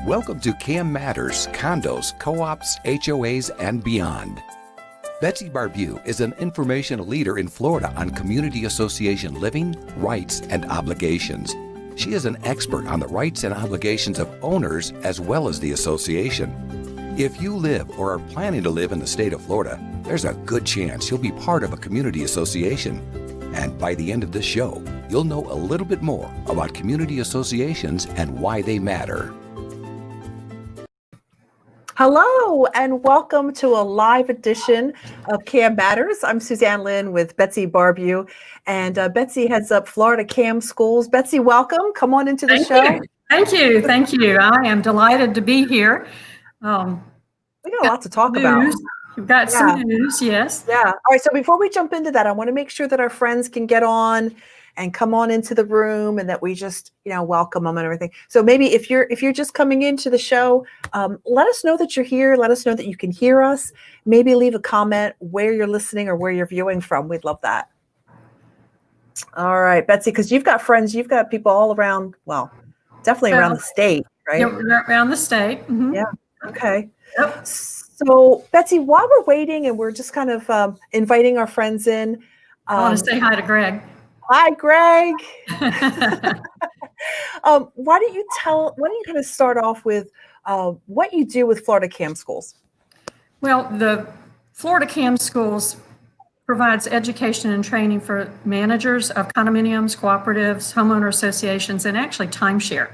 Welcome to CAM Matters, condos, co-ops, HOAs, and beyond. Betsy Barbieux is an informational leader in Florida on community association living, rights, and obligations. She is an expert on the rights and obligations of owners as well as the association. If you live or are planning to live in the state of Florida, there's a good chance you'll be part of a community association. And by the end of this show, you'll know a little bit more about community associations and why they matter. Hello and welcome to a live edition of CAM Matters. I'm Suzanne Lynn with Betsy Barbieux, and Betsy heads up Florida CAM Schools. Betsy, welcome. Come on into the show. Thank you. I am delighted to be here. We got a lot to talk about. We've got some news, yes. Yeah. All right. So before we jump into that, I want to make sure that our friends can get on and come on into the room, and that we just, welcome them and everything. So maybe if you're just coming into the show, let us know that you're here. Let us know that you can hear us. Maybe leave a comment where you're listening or where you're viewing from. We'd love that. All right, Betsy, because you've got friends, you've got people all around. Well, definitely around the state, right? Yeah, around the state. Mm-hmm. Yeah. Okay. Yep. So, Betsy, while we're waiting and we're just kind of inviting our friends in, I want to say hi to Greg. Hi, Greg. Why don't you kind of start off with what you do with Florida CAM Schools? Well, the Florida CAM Schools provides education and training for managers of condominiums, cooperatives, homeowner associations, and actually timeshare.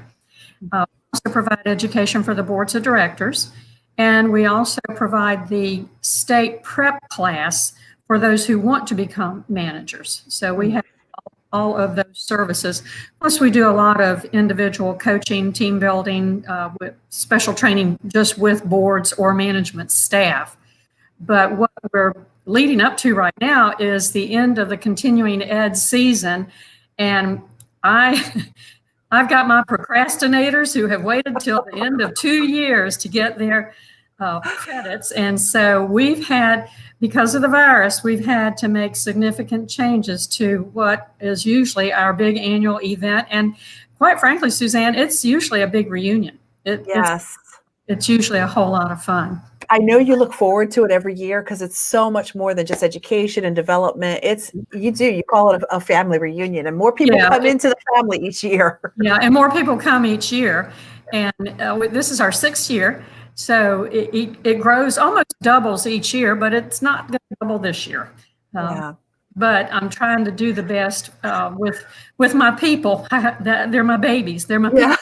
We also provide education for the boards of directors, and we also provide the state prep class for those who want to become managers. So we have all of those services. Plus, we do a lot of individual coaching, team building, with special training just with boards or management staff. But what we're leading up to right now is the end of the continuing ed season. And I've got my procrastinators who have waited till the end of 2 years to get their credits. And so because of the virus, we've had to make significant changes to what is usually our big annual event. And quite frankly, Suzanne, it's usually a big reunion. It's usually a whole lot of fun. I know you look forward to it every year because it's so much more than just education and development. You call it a family reunion, and more people come into the family each year. Yeah, and more people come each year. And this is our 6th year. So it grows, almost doubles each year, but it's not going to double this year. But I'm trying to do the best with my people. They're my babies. They're my people.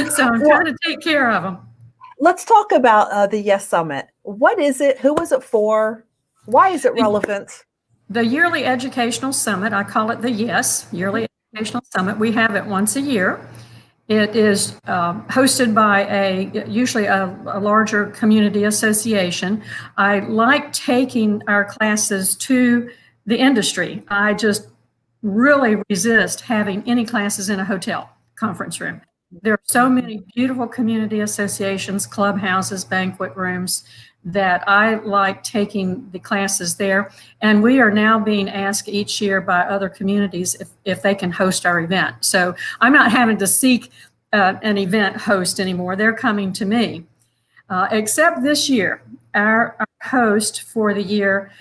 So I'm trying to take care of them. Let's talk about the Yes Summit. What is it? Who is it for? Why is it relevant? The Yearly Educational Summit, I call it the Yes, Yearly Educational Summit. We have it once a year. It is hosted by usually a larger community association. I like taking our classes to the industry. I just really resist having any classes in a hotel conference room. There are so many beautiful community associations, clubhouses, banquet rooms that I like taking the classes there. And we are now being asked each year by other communities if they can host our event. So I'm not having to seek an event host anymore. They're coming to me. Except this year, our host for the year,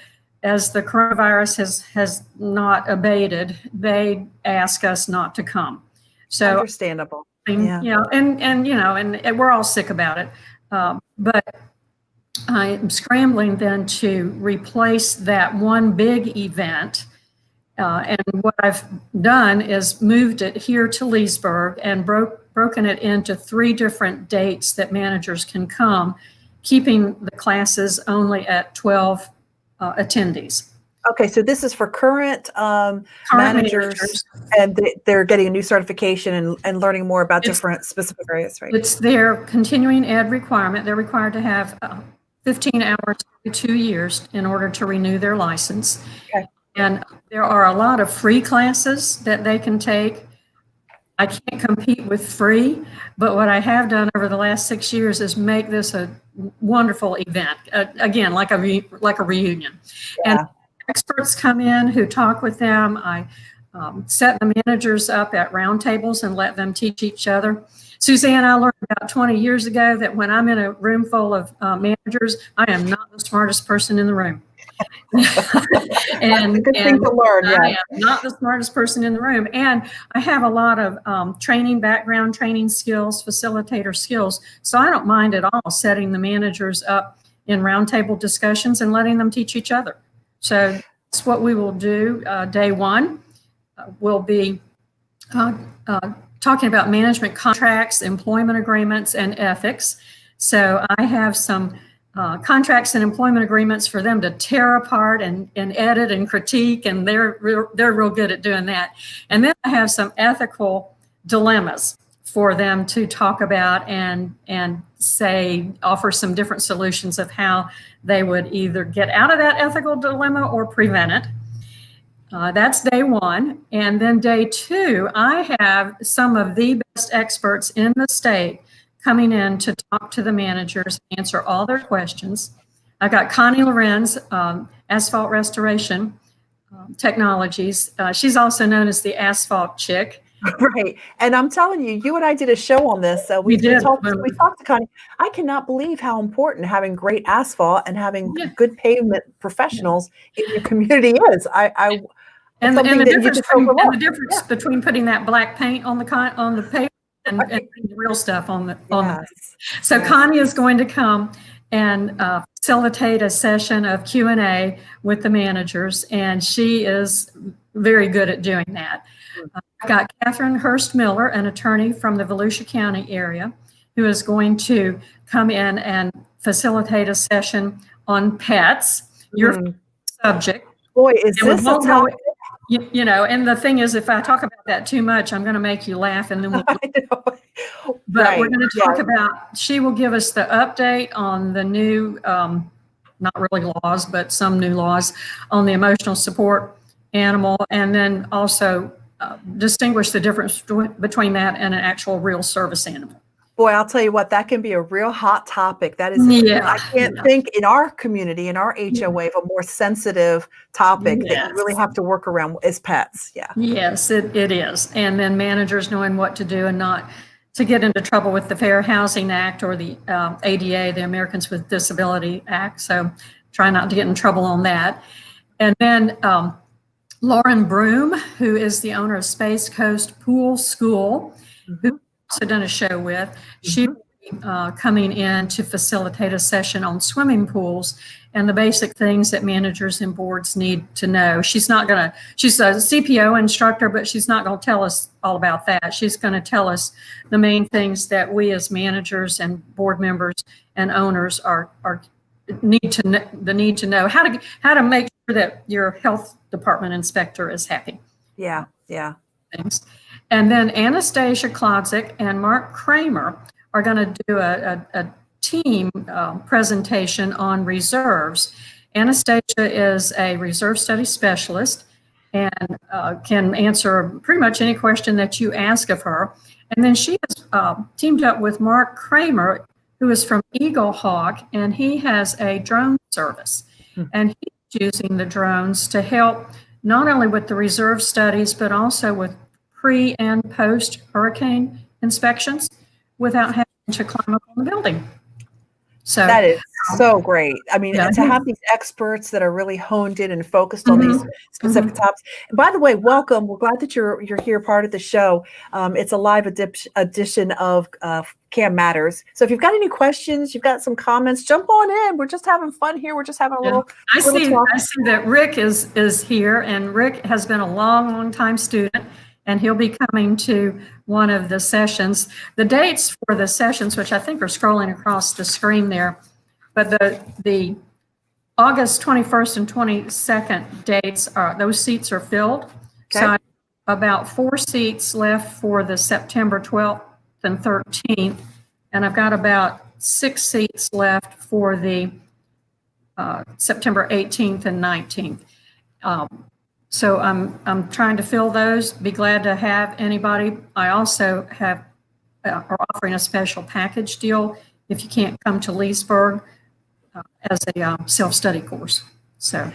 as the coronavirus has not abated, they ask us not to come. So understandable. And we're all sick about it. But I am scrambling then to replace that one big event. And what I've done is moved it here to Leesburg and broken it into 3 different dates that managers can come, keeping the classes only at 12 attendees. Okay, so this is for current managers, and they're getting a new certification and learning more about different specific areas, right? It's their continuing ed requirement. They're required to have 15 hours every 2 years in order to renew their license. Okay. And there are a lot of free classes that they can take. I can't compete with free, but what I have done over the last 6 years is make this a wonderful event. Again, like a reunion. Yeah. And experts come in who talk with them. I set the managers up at round tables and let them teach each other. Suzanne, I learned about 20 years ago that when I'm in a room full of managers, I am not the smartest person in the room. And good thing to learn. Yeah, I am not the smartest person in the room, and I have a lot of background training skills, facilitator skills. So I don't mind at all setting the managers up in roundtable discussions and letting them teach each other. So that's what we will do. Day one will be talking about management contracts, employment agreements, and ethics. So I have some contracts and employment agreements for them to tear apart and edit and critique, and they're real good at doing that. And then I have some ethical dilemmas for them to talk about and offer some different solutions of how they would either get out of that ethical dilemma or prevent it. That's day one. And then day two, I have some of the best experts in the state coming in to talk to the managers, answer all their questions. I got Connie Lorenz, Asphalt Restoration Technologies. She's also known as the Asphalt Chick. Right. And I'm telling you, you and I did a show on this. We talked to Connie. I cannot believe how important having great asphalt and having good pavement professionals in your community is. And the difference between putting that black paint on the pavement and the real stuff on the. So Connie is going to come and facilitate a session of Q&A with the managers, and she is very good at doing that. I've got Catherine Hurst Miller, an attorney from the Volusia County area, who is going to come in and facilitate a session on pets, your subject. Boy, is this a topic. You know, and the thing is, if I talk about that too much, I'm going to make you laugh, and then we'll. But we're going to talk about. She will give us the update on the new, not really laws, but some new laws on the emotional support animal, and then also distinguish the difference between that and an actual real service animal. Boy, I'll tell you what, that can be a real hot topic. That is, I can't think in our community, in our HOA, of a more sensitive topic that you really have to work around is pets. Yeah. Yes, it is. And then managers knowing what to do and not to get into trouble with the Fair Housing Act or the ADA, the Americans with Disability Act. So try not to get in trouble on that. And then Lauren Broom, who is the owner of Space Coast Pool School, who also done a show with. She will be coming in to facilitate a session on swimming pools and the basic things that managers and boards need to know. She's a CPO instructor, but she's not going to tell us all about that. She's going to tell us the main things that we as managers and board members and owners need to know how to make sure that your health department inspector is happy. Yeah. Things. And then Anastasia Klodzik and Mark Kramer are going to do a team presentation on reserves. Anastasia is a reserve study specialist and can answer pretty much any question that you ask of her. And then she has teamed up with Mark Kramer, who is from Eagle Hawk, and he has a drone service. And he's using the drones to help not only with the reserve studies, but also with pre and post hurricane inspections without having to climb up on the building. So that is so great. I mean, to have these experts that are really honed in and focused on these specific topics. And by the way, welcome. We're glad that you're here, part of the show. It's a live edition of CAM Matters. So if you've got any questions, you've got some comments, jump on in. We're just having fun here. We're just having a little. I see that Rick is here, and Rick has been a long time student. And he'll be coming to one of the sessions. The dates for the sessions, which I think are scrolling across the screen there, but the August 21st and 22nd dates those seats are filled. Okay. So I have about 4 seats left for the September 12th and 13th, and I've got about 6 seats left for the September 18th and 19th. So I'm trying to fill those. Be glad to have anybody. I also are offering a special package deal if you can't come to Leesburg as a self-study course. So,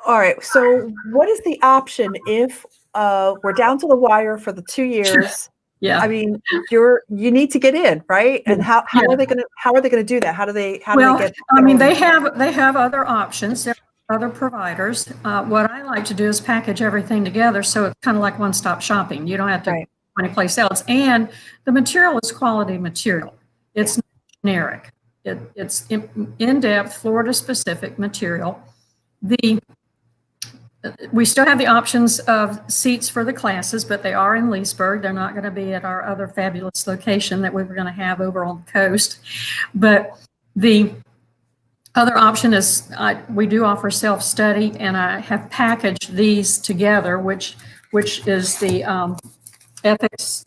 all right. So what is the option if we're down to the wire for the 2 years Yeah. I mean, you need to get in, right? And how are they gonna do that? How do they get? I mean, they have other options. There are other providers. What I like to do is package everything together, so it's kind of like one-stop shopping. You don't have to go anyplace else. And the material is quality material. It's not generic. It's in-depth, Florida-specific material. We still have the options of seats for the classes, but they are in Leesburg. They're not going to be at our other fabulous location that we were going to have over on the coast. But the other option is we do offer self-study, and I have packaged these together, which is the ethics,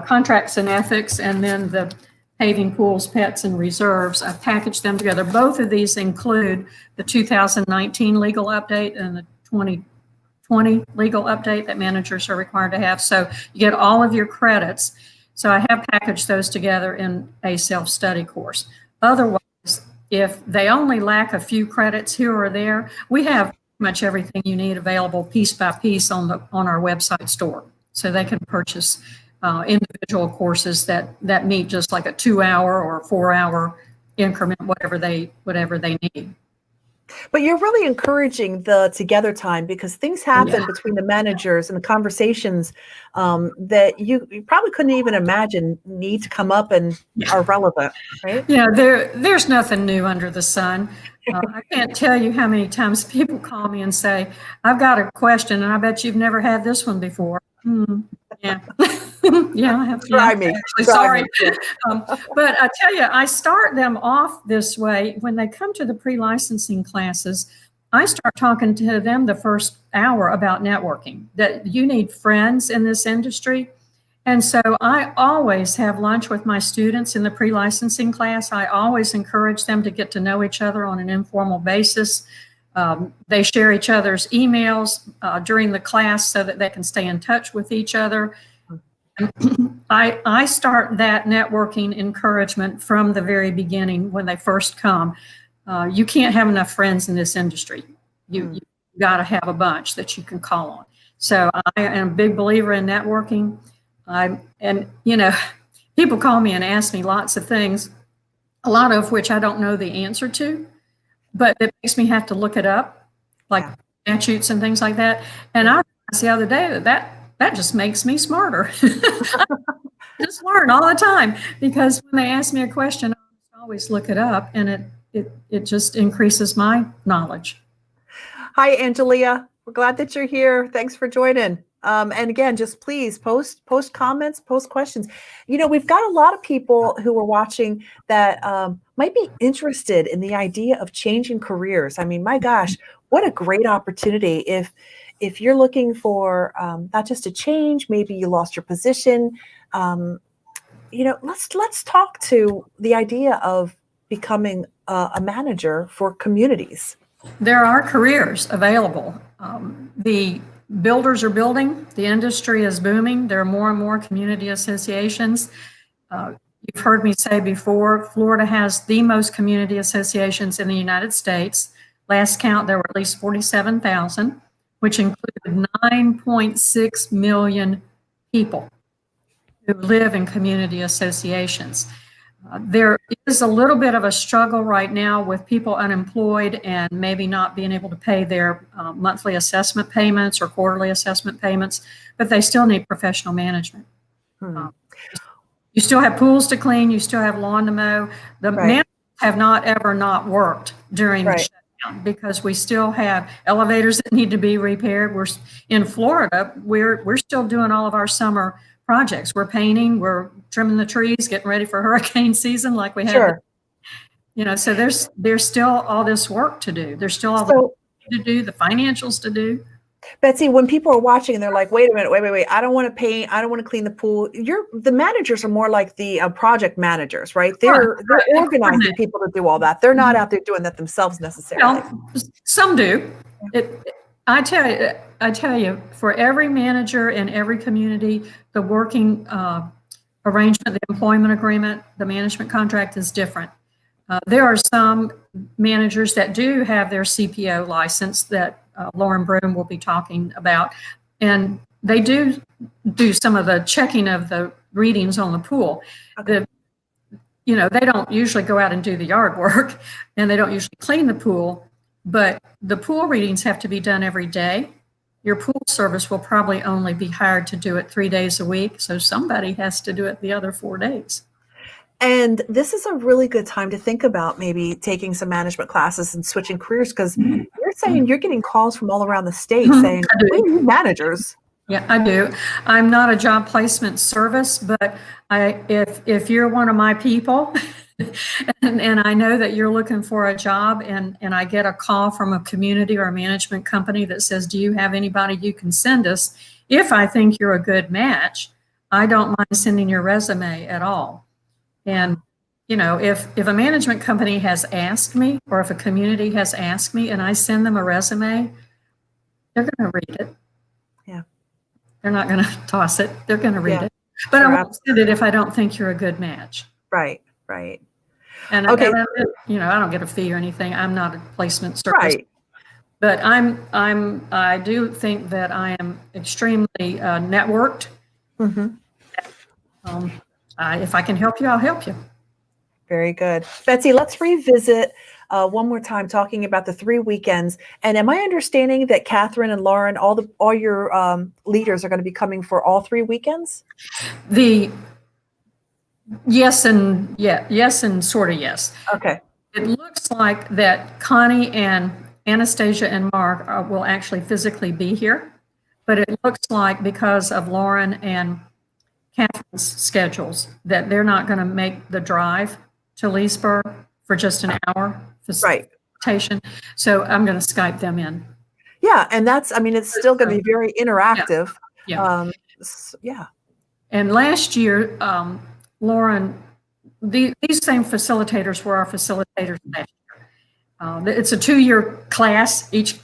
contracts and ethics, and then the paving, pools, pets, and reserves. I've packaged them together. Both of these include the 2019 legal update and the 2020 legal update that managers are required to have. So you get all of your credits. So I have packaged those together in a self-study course. Otherwise, if they only lack a few credits here or there, we have pretty much everything you need available piece by piece on our website store. So they can purchase individual courses that meet just like a 2-hour or 4-hour increment, whatever they need. But you're really encouraging the together time, because things happen between the managers and the conversations that you probably couldn't even imagine need to come up and are relevant, right? Yeah, there's nothing new under the sun. I can't tell you how many times people call me and say, I've got a question, and I bet you've never had this one before. Yeah. Yeah, I have. Try me. Sorry. But I tell you, I start them off this way. When they come to the pre-licensing classes, I start talking to them the first hour about networking, that you need friends in this industry. And so I always have lunch with my students in the pre-licensing class. I always encourage them to get to know each other on an informal basis. They share each other's emails during the class so that they can stay in touch with each other. I start that networking encouragement from the very beginning when they first come. You can't have enough friends in this industry. You got to have a bunch that you can call on. So I am a big believer in networking. People call me and ask me lots of things, a lot of which I don't know the answer to, but it makes me have to look it up, like statutes and things like that. And I realized the other day that just makes me smarter. I just learn all the time, because when they ask me a question, I always look it up, and it just increases my knowledge. Hi, Angelia. We're glad that you're here. Thanks for joining. And again, just please post comments, post questions. We've got a lot of people who are watching that might be interested in the idea of changing careers. I mean, my gosh, what a great opportunity if you're looking for not just a change, maybe you lost your position. Let's talk to the idea of becoming a manager for communities. There are careers available. The builders are building. The industry is booming. There are more and more community associations. You've heard me say before, Florida has the most community associations in the United States. Last count, there were at least 47,000, which included 9.6 million people who live in community associations. There is a little bit of a struggle right now with people unemployed and maybe not being able to pay their monthly assessment payments or quarterly assessment payments, but they still need professional management. You still have pools to clean, you still have lawn to mow. The managers have not ever not worked during the shutdown, because we still have elevators that need to be repaired. We're in Florida, we're still doing all of our summer projects. We're painting, we're trimming the trees, getting ready for hurricane season like we have. So there's still all this work to do. There's still all the to do, the financials to do. Betsy, when people are watching and they're like, wait a minute, wait, I don't want to paint, I don't want to clean the pool. The managers are more like the project managers, right? They're organizing people to do all that. They're not out there doing that themselves necessarily. Well, some do. I tell you, for every manager in every community, the working arrangement, the employment agreement, the management contract is different. There are some managers that do have their CPO license that Lauren Broom will be talking about, and they do do some of the checking of the readings on the pool. Okay. They don't usually go out and do the yard work, and they don't usually clean the pool, but the pool readings have to be done every day. Your pool service will probably only be hired to do it 3 days a week, so somebody has to do it the other 4 days. And this is a really good time to think about maybe taking some management classes and switching careers, because you're saying you're getting calls from all around the state saying, we need managers. Yeah, I do. I'm not a job placement service, but if you're one of my people and I know that you're looking for a job and I get a call from a community or a management company that says, do you have anybody you can send us? If I think you're a good match, I don't mind sending your resume at all. And, if a management company has asked me, or if a community has asked me and I send them a resume, they're going to read it. Yeah. They're not going to toss it. They're going to read it. But I won't send it if I don't think you're a good match. Right. And okay. I don't get a fee or anything. I'm not a placement service. Right. But I do think that I am extremely networked. Mm-hmm. If I can help you, I'll help you. Very good. Betsy, let's revisit one more time talking about the 3 weekends. And am I understanding that Catherine and Lauren, all your leaders are going to be coming for all 3 weekends? Yes and sort of yes. Okay. It looks like that Connie and Anastasia and Mark will actually physically be here, but it looks like because of Lauren and Catherine's schedules that they're not going to make the drive to Leesburg for just an hour facilitation. Right. So I'm going to Skype them in. Yeah, and it's still going to be very interactive. Yeah. Yeah. And last year, Lauren, these same facilitators were our facilitators last year. It's a 2-year class. Each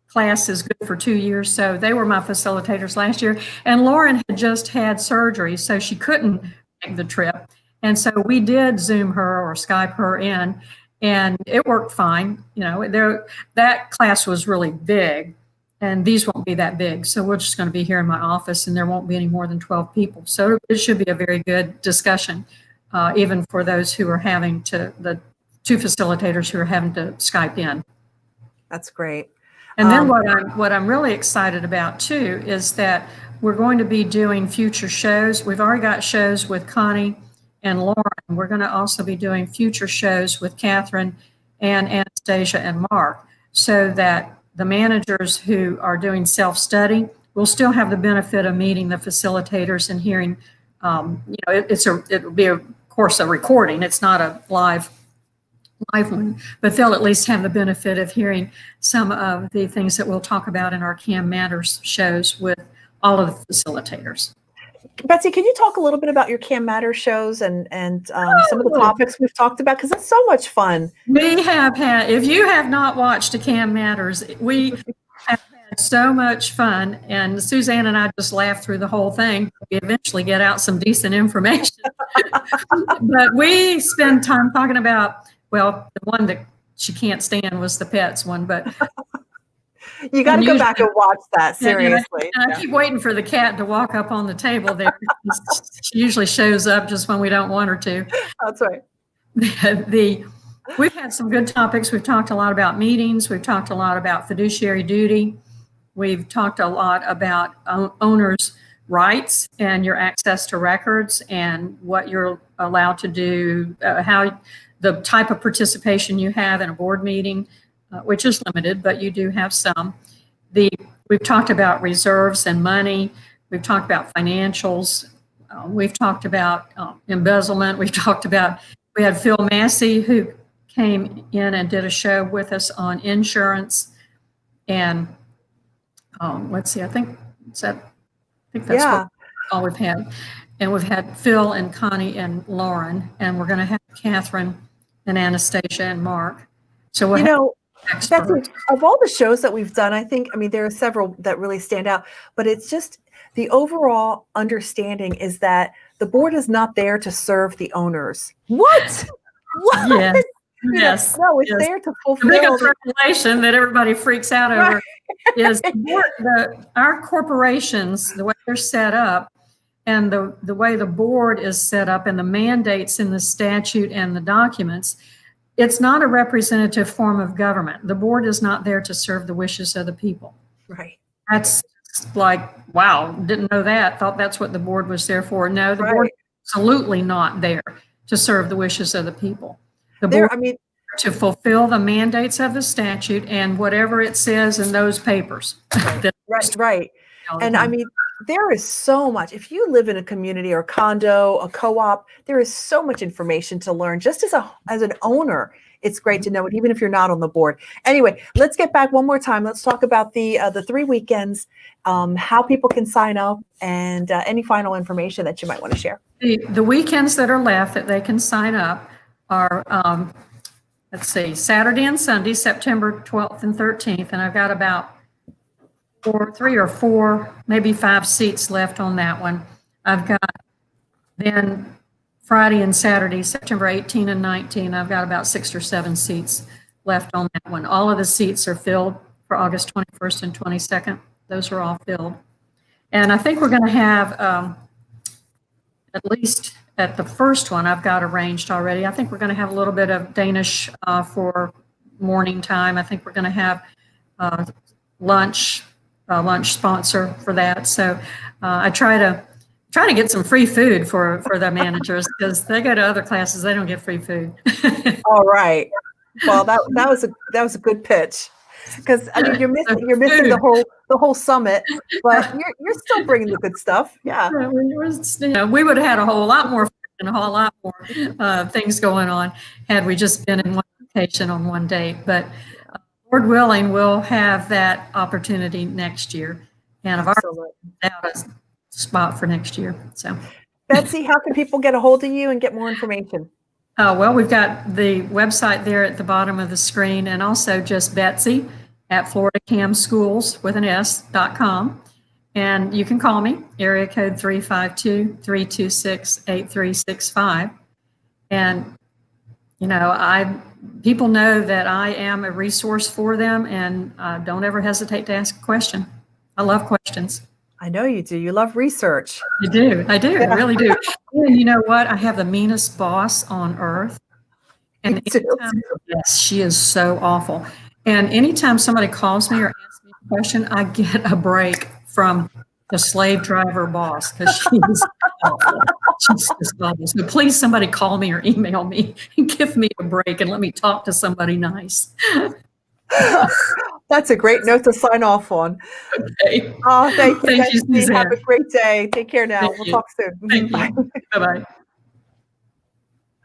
class is good for 2 years. So they were my facilitators last year. And Lauren had just had surgery, so she couldn't make the trip. And so we did Zoom her or Skype her in, and it worked fine. That class was really big, and these won't be that big. So we're just going to be here in my office, and there won't be any more than 12 people. So it should be a very good discussion, even for those who are the 2 facilitators who are having to Skype in. That's great. And then what I'm really excited about too is that we're going to be doing future shows. We've already got shows with Connie and Lauren. We're going to also be doing future shows with Catherine and Anastasia and Mark, so that the managers who are doing self-study will still have the benefit of meeting the facilitators and hearing. It'll be of course a recording. It's not a live one, but they'll at least have the benefit of hearing some of the things that we'll talk about in our CAM Matters shows with all of the facilitators. Betsy, can you talk a little bit about your CAM Matters shows and some of the topics we've talked about? Because it's so much fun. We have had, if you have not watched a CAM Matters, we have had so much fun, and Suzanne and I just laughed through the whole thing. We eventually get out some decent information. But we spend time talking about, well, the one that she can't stand was the pets one, but you got to go back and watch that, seriously. And I keep waiting for the cat to walk up on the table there. She usually shows up just when we don't want her to. That's right. We've had some good topics. We've talked a lot about meetings. We've talked a lot about fiduciary duty. We've talked a lot about owners' rights and your access to records and what you're allowed to do, how the type of participation you have in a board meeting, which is limited, but you do have some. We've talked about reserves and money. We've talked about financials. We've talked about embezzlement. We had Phil Massey, who came in and did a show with us on insurance. And let's see, I think that's all we've had. And we've had Phil and Connie and Lauren, and we're going to have Catherine and Anastasia and Mark. So Betsy, of all the shows that we've done, I think, there are several that really stand out, but it's just the overall understanding is that the board is not there to serve the owners. What? Yes. Yes. No, it's yes. there to The fulfill. biggest revelation that everybody freaks out over is our corporations, the way they're set up, and the way the board is set up, and the mandates in the statute and the documents. It's not a representative form of government. The board is not there to serve the wishes of the people. Right. That's like, wow, didn't know that. Thought that's what the board was there for. No, the board is absolutely not there to serve the wishes of the people. The board to fulfill the mandates of the statute and whatever it says in those papers. Right. And I mean, there is so much. If you live in a community or condo, a co-op, there is so much information to learn. Just as an owner, it's great to know it, even if you're not on the board. Anyway, let's get back one more time. Let's talk about the 3 weekends, how people can sign up, and any final information that you might want to share. The weekends that are left that they can sign up are, let's see, Saturday and Sunday, September 12th and 13th, and I've got about 3 or 4, maybe 5 seats left on that one. I've got then Friday and Saturday, September 18 and 19, I've got about 6 or 7 seats left on that one. All of the seats are filled for August 21st and 22nd. Those are all filled. And I think we're going to have, at least at the first one, I've got arranged already. I think we're going to have a little bit of Danish for morning time. I think we're going to have lunch sponsor for that. So I try to get some free food for the managers, because they go to other classes, they don't get free food. All right. Well, that was a good pitch, because I mean you're missing the whole summit, but you're still bringing the good stuff. Yeah. We would have had a whole lot more and a whole lot more things going on had we just been in one location on one date. But Lord willing, we'll have that opportunity next year, and I've already out a spot for next year. So, Betsy, how can people get a hold of you and get more information? Well, we've got the website there at the bottom of the screen, and also just Betsy at FloridaCamSchools.com. And you can call me, area code 352-326-8365. And, people know that I am a resource for them, and don't ever hesitate to ask a question. I love questions. I know you do. You love research. I do. I really do. And you know what? I have the meanest boss on earth. And yes, she is so awful. And anytime somebody calls me or asks me a question, I get a break from the slave driver boss, because she's awful. She's just awful. So please, somebody call me or email me and give me a break and let me talk to somebody nice. That's a great note to sign off on. Okay. Oh, thank you. Thank you, Suzanne. Have a great day. Take care now. We'll talk soon. Thank you. Bye-bye.